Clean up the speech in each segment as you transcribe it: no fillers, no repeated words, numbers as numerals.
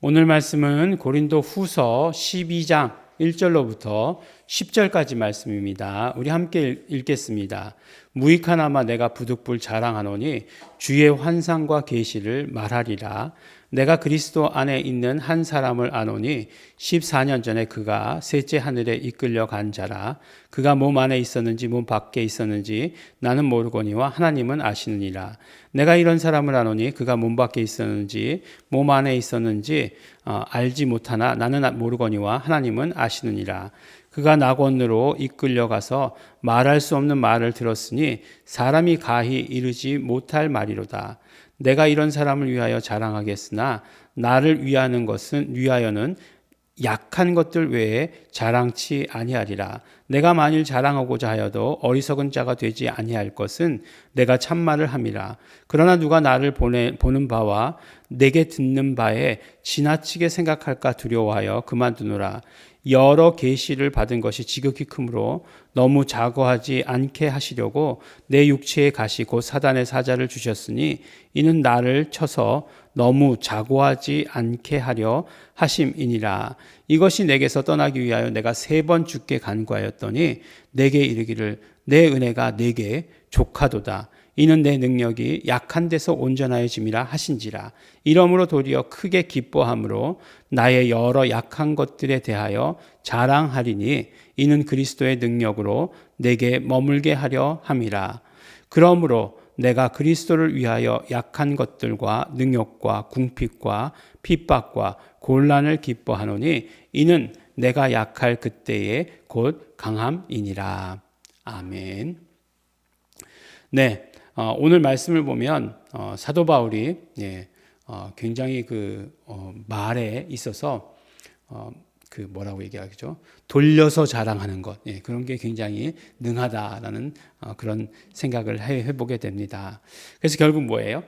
오늘 말씀은 고린도 후서 12장 1절로부터 10절까지 말씀입니다. 우리 함께 읽겠습니다. 무익하나마 내가 부득불 자랑하노니 주의 환상과 계시를 말하리라. 내가 그리스도 안에 있는 한 사람을 아노니 14년 전에 그가 셋째 하늘에 이끌려 간 자라. 그가 몸 안에 있었는지 몸 밖에 있었는지 나는 모르거니와 하나님은 아시느니라. 내가 이런 사람을 아노니 그가 몸 밖에 있었는지 몸 안에 있었는지 알지 못하나 나는 모르거니와 하나님은 아시느니라. 그가 낙원으로 이끌려가서 말할 수 없는 말을 들었으니 사람이 가히 이르지 못할 말이로다. 내가 이런 사람을 위하여 자랑하겠으나 나를 위하여는 약한 것들 외에 자랑치 아니하리라. 내가 만일 자랑하고자 하여도 어리석은 자가 되지 아니할 것은 내가 참말을 함이라. 그러나 누가 나를 보는 바와 내게 듣는 바에 지나치게 생각할까 두려워하여 그만두노라. 여러 계시를 받은 것이 지극히 크므로 너무 자고하지 않게 하시려고 내 육체의 가시 곧 사단의 사자를 주셨으니 이는 나를 쳐서 너무 자고하지 않게 하려 하심이니라. 이것이 내게서 떠나기 위하여 내가 3번 주께 간구하였더니 내게 이르기를 내 은혜가 내게 족하도다. 이는 내 능력이 약한 데서 온전하여짐이라 하신지라. 이러므로 도리어 크게 기뻐함으로 나의 여러 약한 것들에 대하여 자랑하리니 이는 그리스도의 능력으로 내게 머물게 하려 함이라. 그러므로 내가 그리스도를 위하여 약한 것들과 능욕과 궁핍과 핍박과 곤란을 기뻐하노니 이는 내가 약할 그때에 곧 강함이니라. 아멘. 네. 오늘 말씀을 보면 사도 바울이 굉장히 말에 있어서 뭐라고 얘기하죠? 돌려서 자랑하는 것, 그런 게 굉장히 능하다라는 그런 생각을 해보게 됩니다. 그래서 결국 뭐예요?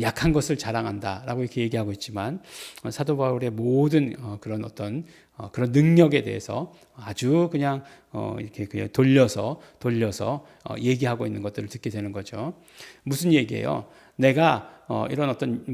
약한 것을 자랑한다라고 이렇게 얘기하고 있지만 사도 바울의 모든 그런 어떤 그런 능력에 대해서 아주 그냥 이렇게 돌려서 얘기하고 있는 것들을 듣게 되는 거죠. 무슨 얘기예요? 내가 이런 어떤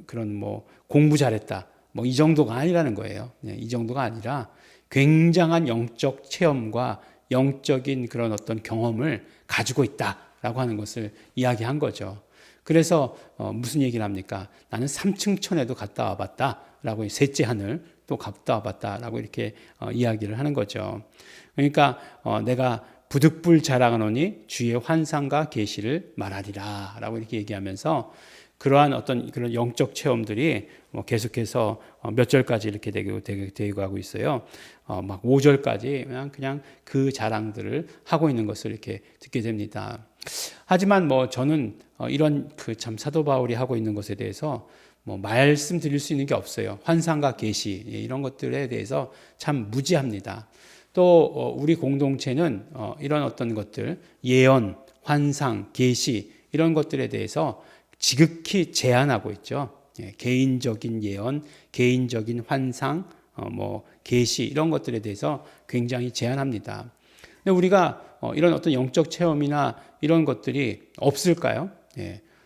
그런 공부 잘했다. 이 정도가 아니라는 거예요. 이 정도가 아니라 굉장한 영적 체험과 영적인 그런 어떤 경험을 가지고 있다라고 하는 것을 이야기한 거죠. 그래서 무슨 얘기를 합니까? 나는 3층 천에도 갔다 와봤다라고, 셋째 하늘 또 갔다 와봤다라고 이렇게 이야기를 하는 거죠. 그러니까 내가 부득불 자랑하노니 주의 환상과 계시를 말하리라라고 이렇게 얘기하면서 그러한 어떤 그런 영적 체험들이 계속해서 몇 절까지 이렇게 되고 하고 있어요. 막 5절까지 그냥 그 자랑들을 하고 있는 것을 이렇게 듣게 됩니다. 하지만 저는 이런 참 사도 바울이 하고 있는 것에 대해서 말씀드릴 수 있는 게 없어요. 환상과 계시 이런 것들에 대해서 참 무지합니다. 또 우리 공동체는 이런 어떤 것들, 예언, 환상, 계시 이런 것들에 대해서 지극히 제한하고 있죠. 개인적인 예언, 개인적인 환상, 계시 이런 것들에 대해서 굉장히 제한합니다. 근데 우리가 이런 어떤 영적 체험이나 이런 것들이 없을까요?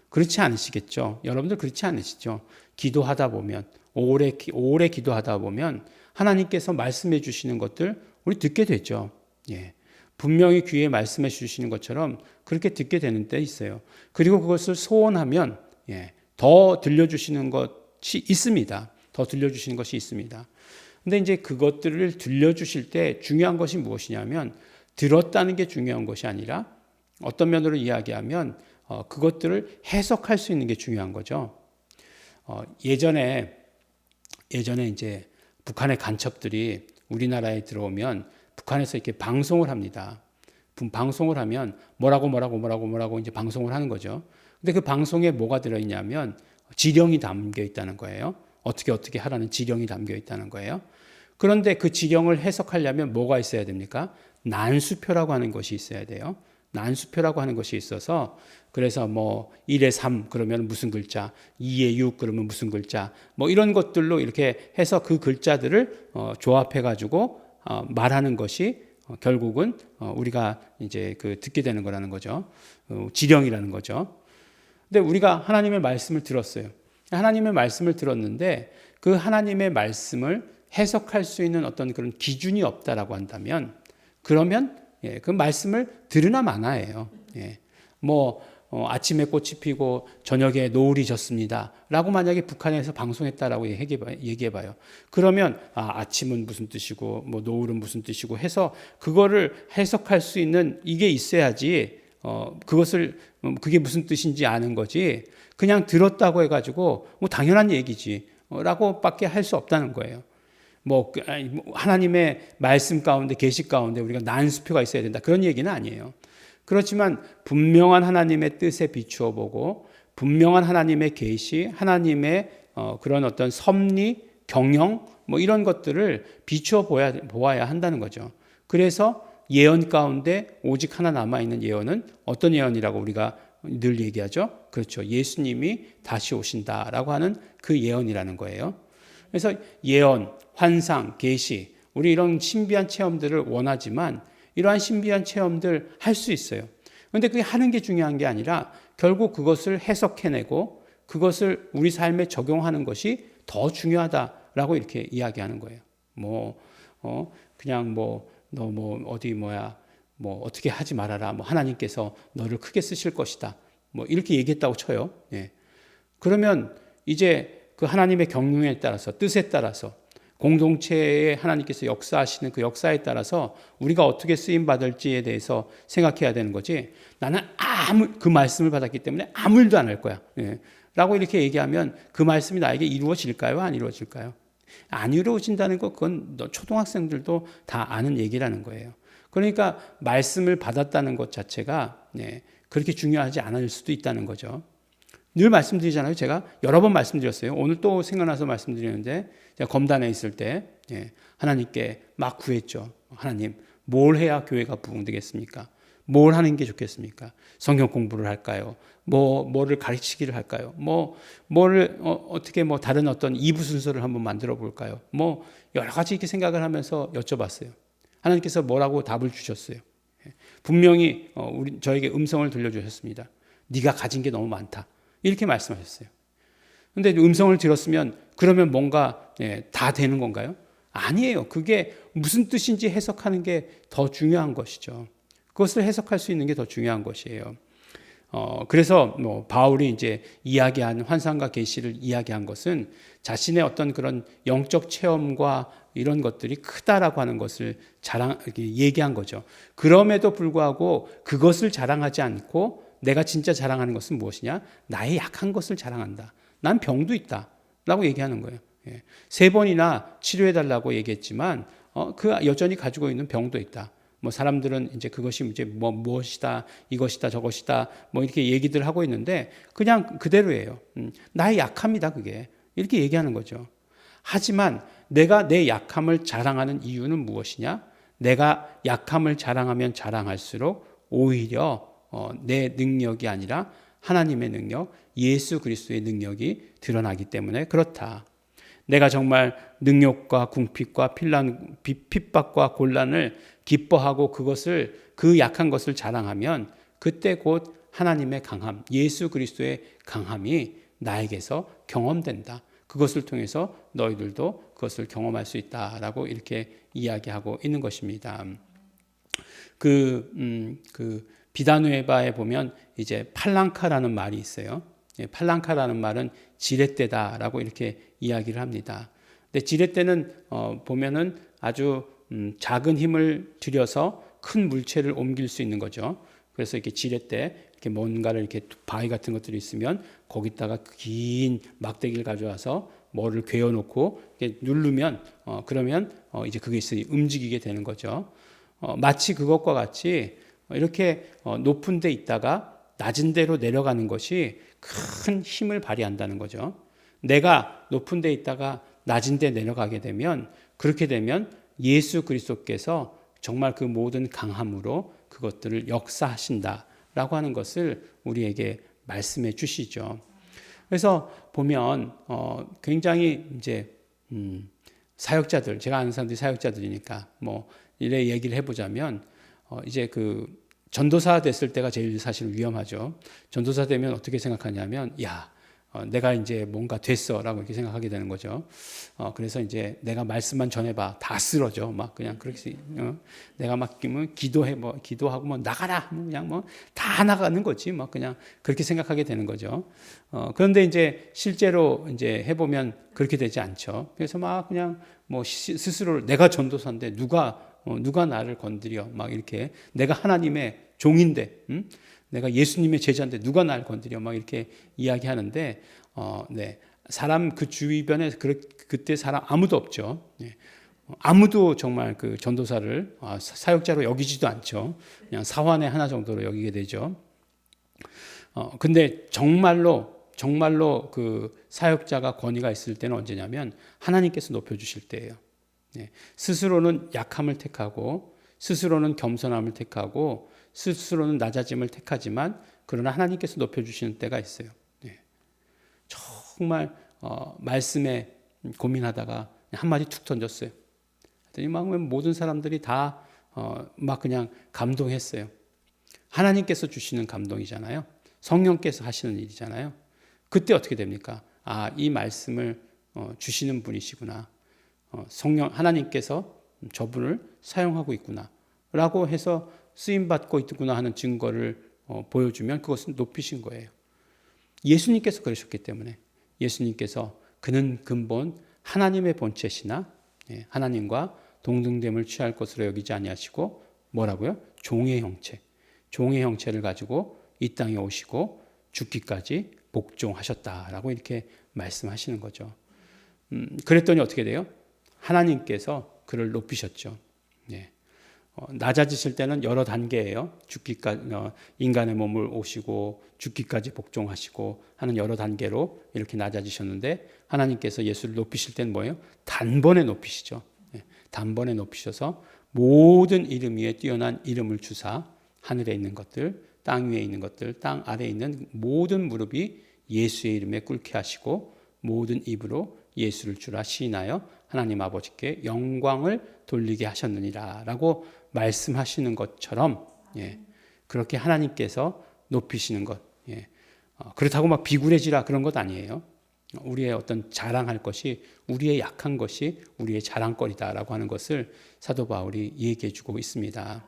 그렇지 않으시겠죠. 여러분들 그렇지 않으시죠? 기도하다 보면 오래 기도하다 보면 하나님께서 말씀해 주시는 것들 우리 듣게 되죠. 분명히 귀에 말씀해 주시는 것처럼 그렇게 듣게 되는 때 있어요. 그리고 그것을 소원하면 더 들려주시는 것이 있습니다. 더 들려주시는 것이 있습니다. 근데 이제 그것들을 들려주실 때 중요한 것이 무엇이냐면 들었다는 게 중요한 것이 아니라 어떤 면으로 이야기하면 그것들을 해석할 수 있는 게 중요한 거죠. 예전에 이제 북한의 간첩들이 우리나라에 들어오면 북한에서 이렇게 방송을 합니다. 방송을 하면 뭐라고 이제 방송을 하는 거죠. 근데 그 방송에 뭐가 들어있냐면 지령이 담겨 있다는 거예요. 어떻게 하라는 지령이 담겨 있다는 거예요. 그런데 그 지령을 해석하려면 뭐가 있어야 됩니까? 난수표라고 하는 것이 있어야 돼요. 난수표라고 하는 것이 있어서 그래서 1에 3 그러면 무슨 글자, 2에 6 그러면 무슨 글자, 이런 것들로 이렇게 해서 그 글자들을 조합해 가지고 말하는 것이 결국은 우리가 이제 듣게 되는 거라는 거죠. 지령이라는 거죠. 근데 우리가 하나님의 말씀을 들었어요. 하나님의 말씀을 들었는데 그 하나님의 말씀을 해석할 수 있는 어떤 그런 기준이 없다라고 한다면 그러면 그 말씀을 들으나 마나예요. 아침에 꽃이 피고 저녁에 노을이 졌습니다 라고 만약에 북한에서 방송했다라고 얘기해봐요. 그러면 아침은 무슨 뜻이고 노을은 무슨 뜻이고 해서 그거를 해석할 수 있는 이게 있어야지 그게 무슨 뜻인지 아는 거지, 그냥 들었다고 해가지고 당연한 얘기지 라고 밖에 할 수 없다는 거예요. 하나님의 말씀 가운데, 계시 가운데 우리가 난수표가 있어야 된다, 그런 얘기는 아니에요. 그렇지만 분명한 하나님의 뜻에 비추어 보고 분명한 하나님의 계시, 하나님의 그런 어떤 섭리, 경영 이런 것들을 비추어 보아야 한다는 거죠. 그래서 예언 가운데 오직 하나 남아있는 예언은 어떤 예언이라고 우리가 늘 얘기하죠? 그렇죠. 예수님이 다시 오신다라고 하는 그 예언이라는 거예요. 그래서 예언, 환상, 계시, 우리 이런 신비한 체험들을 원하지만 이러한 신비한 체험들 할 수 있어요. 그런데 그게 하는 게 중요한 게 아니라 결국 그것을 해석해내고 그것을 우리 삶에 적용하는 것이 더 중요하다라고 이렇게 이야기하는 거예요. 그냥 너 어떻게 하지 말아라. 하나님께서 너를 크게 쓰실 것이다. 이렇게 얘기했다고 쳐요. 그러면 이제 그 하나님의 경륜에 따라서, 뜻에 따라서, 공동체에 하나님께서 역사하시는 그 역사에 따라서 우리가 어떻게 쓰임 받을지에 대해서 생각해야 되는 거지. 나는 그 말씀을 받았기 때문에 아무 일도 안 할 거야. 라고 이렇게 얘기하면 그 말씀이 나에게 이루어질까요? 안 이루어질까요? 안 이루어진다는 것, 그건 초등학생들도 다 아는 얘기라는 거예요. 그러니까 말씀을 받았다는 것 자체가 그렇게 중요하지 않을 수도 있다는 거죠. 늘 말씀드리잖아요. 제가 여러 번 말씀드렸어요. 오늘 또 생각나서 말씀드리는데, 제가 검단에 있을 때 하나님께 막 구했죠. 하나님, 뭘 해야 교회가 부흥되겠습니까? 뭘 하는 게 좋겠습니까? 성경 공부를 할까요? 뭐를 가르치기를 할까요? 어떻게 다른 어떤 2부 순서를 한번 만들어 볼까요? 여러 가지 이렇게 생각을 하면서 여쭤봤어요. 하나님께서 뭐라고 답을 주셨어요? 분명히 저에게 음성을 들려주셨습니다. 네가 가진 게 너무 많다. 이렇게 말씀하셨어요. 그런데 음성을 들었으면 그러면 뭔가 다 되는 건가요? 아니에요. 그게 무슨 뜻인지 해석하는 게 더 중요한 것이죠. 그것을 해석할 수 있는 게 더 중요한 것이에요. 그래서 바울이 이제 이야기한 환상과 계시를 이야기한 것은 자신의 어떤 그런 영적 체험과 이런 것들이 크다라고 하는 것을 얘기한 거죠. 그럼에도 불구하고 그것을 자랑하지 않고 내가 진짜 자랑하는 것은 무엇이냐? 나의 약한 것을 자랑한다. 난 병도 있다 라고 얘기하는 거예요. 3번이나 치료해달라고 얘기했지만 그 여전히 가지고 있는 병도 있다. 사람들은 이제 그것이 이제 무엇이다, 이것이다, 저것이다, 이렇게 얘기들 하고 있는데 그냥 그대로예요. 나의 약함이다, 그게. 이렇게 얘기하는 거죠. 하지만 내가 내 약함을 자랑하는 이유는 무엇이냐? 내가 약함을 자랑하면 자랑할수록 오히려 내 능력이 아니라 하나님의 능력, 예수 그리스도의 능력이 드러나기 때문에 그렇다. 내가 정말 능력과 궁핍과 핍박과 곤란을 기뻐하고 그 약한 것을 자랑하면 그때 곧 하나님의 강함, 예수 그리스도의 강함이 나에게서 경험된다. 그것을 통해서 너희들도 그것을 경험할 수 있다라고 이렇게 이야기하고 있는 것입니다. 비다누에바에 보면 이제 팔랑카라는 말이 있어요. 팔랑카라는 말은 지렛대다라고 이렇게 이야기를 합니다. 근데 지렛대는 보면은 아주 작은 힘을 들여서 큰 물체를 옮길 수 있는 거죠. 그래서 이렇게 지렛대, 이렇게 뭔가를 이렇게 바위 같은 것들이 있으면 거기다가 긴 막대기를 가져와서 뭐를 괴어놓고 이렇게 누르면 그러면 이제 그게 움직이게 되는 거죠. 마치 그것과 같이 이렇게 높은 데 있다가 낮은 데로 내려가는 것이 큰 힘을 발휘한다는 거죠. 내가 높은 데 있다가 낮은 데 내려가게 되면, 그렇게 되면 예수 그리스도께서 정말 그 모든 강함으로 그것들을 역사하신다라고 하는 것을 우리에게 말씀해 주시죠. 그래서 보면 굉장히 이제 사역자들, 제가 아는 사람들이 사역자들이니까 이래 얘기를 해보자면 이제 그 전도사 됐을 때가 제일 사실 위험하죠. 전도사 되면 어떻게 생각하냐면, 야, 내가 이제 뭔가 됐어라고 이렇게 생각하게 되는 거죠. 그래서 이제 내가 말씀만 전해봐 다 쓰러져 막 그냥 그렇게 내가 막 기도해 뭐 기도하고 뭐 나가라 뭐 그냥 뭐 다 나가는 거지 막 그냥 그렇게 생각하게 되는 거죠. 그런데 이제 실제로 이제 해보면 그렇게 되지 않죠. 그래서 막 그냥 뭐 스스로 내가 전도사인데 누가 나를 건드려 막 이렇게 내가 하나님의 종인데 내가 예수님의 제자인데 누가 날 건드려 막 이렇게 이야기하는데 네. 사람 그 주변에 그때 사람 아무도 없죠. 네. 아무도 정말 그 전도사를 사역자로 여기지도 않죠. 그냥 사환의 하나 정도로 여기게 되죠. 근데 정말로 그 사역자가 권위가 있을 때는 언제냐면 하나님께서 높여주실 때예요. 네. 스스로는 약함을 택하고 스스로는 겸손함을 택하고 스스로는 낮아짐을 택하지만 그러나 하나님께서 높여주시는 때가 있어요. 네. 정말 말씀에 고민하다가 한마디 툭 던졌어요. 그랬더니 막 모든 사람들이 다 막 그냥 감동했어요. 하나님께서 주시는 감동이잖아요. 성령께서 하시는 일이잖아요. 그때 어떻게 됩니까? 이 말씀을 주시는 분이시구나. 성령 하나님께서 저분을 사용하고 있구나라고 해서 쓰임 받고 있구나 하는 증거를 보여주면 그것은 높이신 거예요. 예수님께서 그러셨기 때문에 예수님께서 그는 근본 하나님의 본체시나 하나님과 동등됨을 취할 것으로 여기지 아니하시고 뭐라고요? 종의 형체를 가지고 이 땅에 오시고 죽기까지 복종하셨다라고 이렇게 말씀하시는 거죠. 그랬더니 어떻게 돼요? 하나님께서 그를 높이셨죠. 네. 낮아지실 때는 여러 단계예요. 죽기까지 인간의 몸을 오시고 죽기까지 복종하시고 하는 여러 단계로 이렇게 낮아지셨는데 하나님께서 예수를 높이실 때는 뭐예요? 단번에 높이시죠. 단번에 높이셔서 모든 이름 위에 뛰어난 이름을 주사 하늘에 있는 것들, 땅 위에 있는 것들, 땅 아래에 있는 모든 무릎이 예수의 이름에 꿇게 하시고 모든 입으로 예수를 주라 시인하여 하나님 아버지께 영광을 돌리게 하셨느니라 라고 말씀하시는 것처럼 그렇게 하나님께서 높이시는 것. 그렇다고 막 비굴해지라 그런 것 아니에요. 우리의 어떤 자랑할 것이 우리의 약한 것이 우리의 자랑거리다라고 하는 것을 사도 바울이 얘기해 주고 있습니다.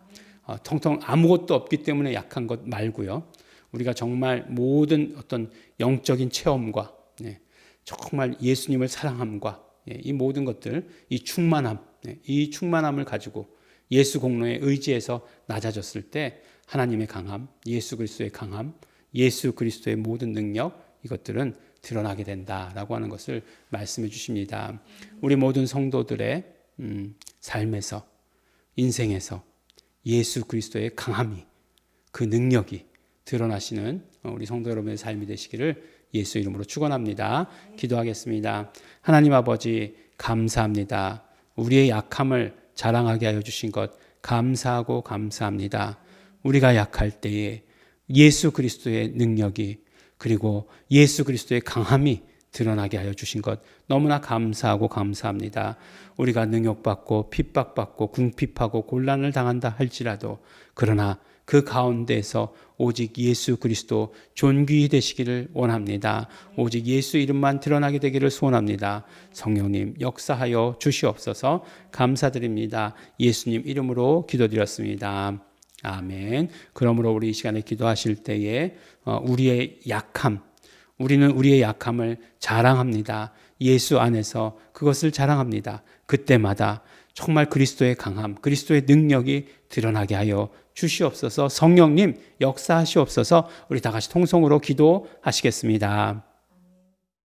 텅텅 아무것도 없기 때문에 약한 것 말고요. 우리가 정말 모든 어떤 영적인 체험과 정말 예수님을 사랑함과 이 모든 것들, 이 충만함을 가지고 예수 공로에 의지해서 낮아졌을 때 하나님의 강함, 예수 그리스도의 강함, 예수 그리스도의 모든 능력 이것들은 드러나게 된다라고 하는 것을 말씀해 주십니다. 우리 모든 성도들의 삶에서 인생에서 예수 그리스도의 강함이 그 능력이 드러나시는 우리 성도 여러분의 삶이 되시기를 예수 이름으로 축원합니다. 기도하겠습니다. 하나님 아버지 감사합니다. 우리의 약함을 자랑하게 하여 주신 것 감사하고 감사합니다. 우리가 약할 때에 예수 그리스도의 능력이 그리고 예수 그리스도의 강함이 드러나게 하여 주신 것 너무나 감사하고 감사합니다. 우리가 능욕받고 핍박받고 궁핍하고 곤란을 당한다 할지라도 그러나 그 가운데에서 오직 예수 그리스도 존귀히 되시기를 원합니다. 오직 예수 이름만 드러나게 되기를 소원합니다. 성령님 역사하여 주시옵소서. 감사드립니다. 예수님 이름으로 기도드렸습니다. 아멘. 그러므로 우리 이 시간에 기도하실 때에 우리의 약함, 우리는 우리의 약함을 자랑합니다. 예수 안에서 그것을 자랑합니다. 그때마다 정말 그리스도의 강함, 그리스도의 능력이 드러나게 하여 주시옵소서. 성령님 역사하시옵소서. 우리 다 같이 통성으로 기도하시겠습니다.